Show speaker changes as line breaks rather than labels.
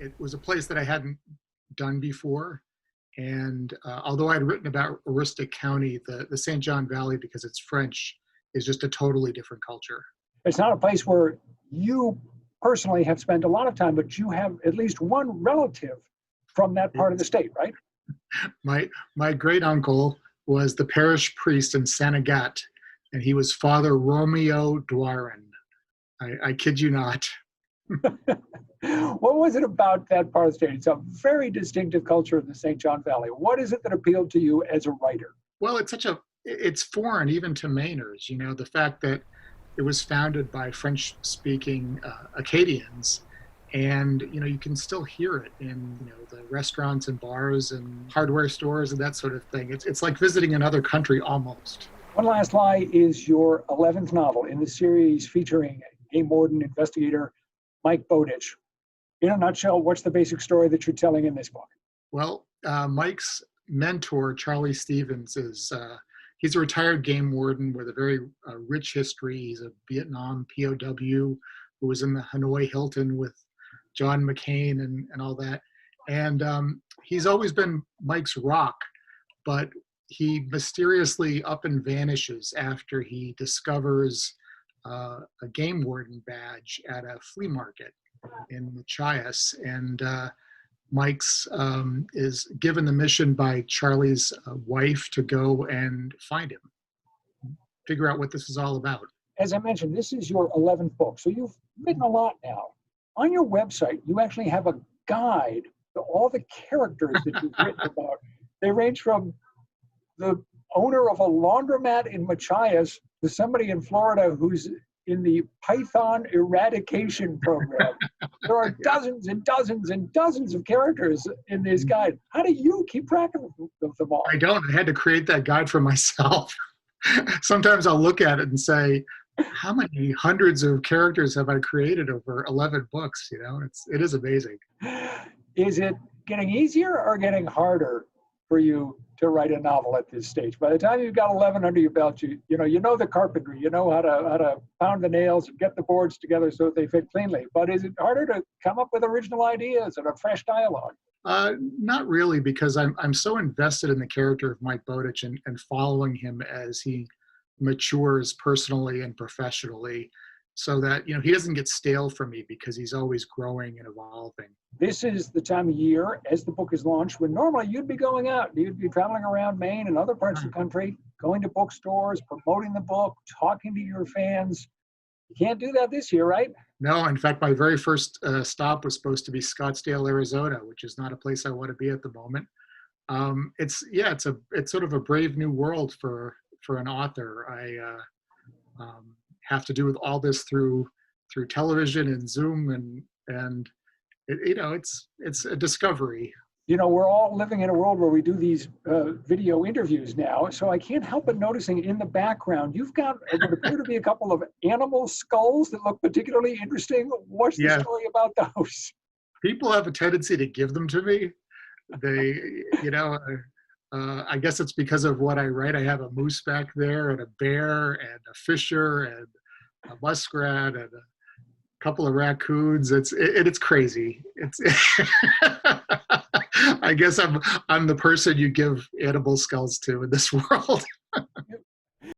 it was a place that I hadn't done before. And although I'd written about Aroostook County, the St. John Valley, because it's French, is just a totally different culture.
It's not a place where you personally have spent a lot of time, but you have at least one relative from that part of the state, right?
My great uncle was the parish priest in Sanagat, and he was Father Romeo Doiron. I kid you not.
What was it about that part of the state? It's a very distinctive culture in the St. John Valley. What is it that appealed to you as a writer?
Well, it's foreign even to Mainers. You know, the fact that it was founded by French-speaking Acadians, and you can still hear it in the restaurants and bars and hardware stores and that sort of thing. It's like visiting another country almost.
One Last Lie is your 11th novel in the series featuring game warden investigator Mike Bowditch. In a nutshell, what's the basic story that you're telling in this book?
Well, Mike's mentor, Charlie Stevens, he's a retired game warden with a very rich history. He's a Vietnam POW who was in the Hanoi Hilton with John McCain and all that. And he's always been Mike's rock, but he mysteriously up and vanishes after he discovers a game warden badge at a flea market in Machias. And Mike's is given the mission by Charlie's wife to go and find him, figure out what this is all about.
As I mentioned, this is your 11th book, so you've written a lot now. On your website, you actually have a guide to all the characters that you've written about. They range from the owner of a laundromat in Machias to somebody in Florida who's in the Python eradication program. There are dozens and dozens and dozens of characters in this guide. How do you keep track of them all?
I don't. I had to create that guide for myself. Sometimes I'll look at it and say, how many hundreds of characters have I created over 11 books? It is amazing.
Is it getting easier or getting harder for you to write a novel at this stage? By the time you've got 11 under your belt, you know the carpentry, you know how to pound the nails and get the boards together so that they fit cleanly. But is it harder to come up with original ideas and a fresh dialogue?
Not really, because I'm so invested in the character of Mike Bowditch and following him as he matures personally and professionally, so that he doesn't get stale for me, because he's always growing and evolving.
This is the time of year, as the book is launched, when normally you'd be going out, you'd be traveling around Maine and other parts of the country, going to bookstores, promoting the book, talking to your fans. You can't do that this year, right?
No, in fact, my very first stop was supposed to be Scottsdale, Arizona, which is not a place I want to be at the moment. It's sort of a brave new world for an author. I have to do with all this through television and Zoom, and it's a discovery.
We're all living in a world where we do these video interviews now, so I can't help but noticing in the background you've got what appear to be a couple of animal skulls that look particularly interesting. What's the story about those?
People have a tendency to give them to me. They, I guess it's because of what I write. I have a moose back there, and a bear, and a fisher, and a muskrat, and a couple of raccoons. It's crazy. I guess I'm the person you give animal skulls to in this world.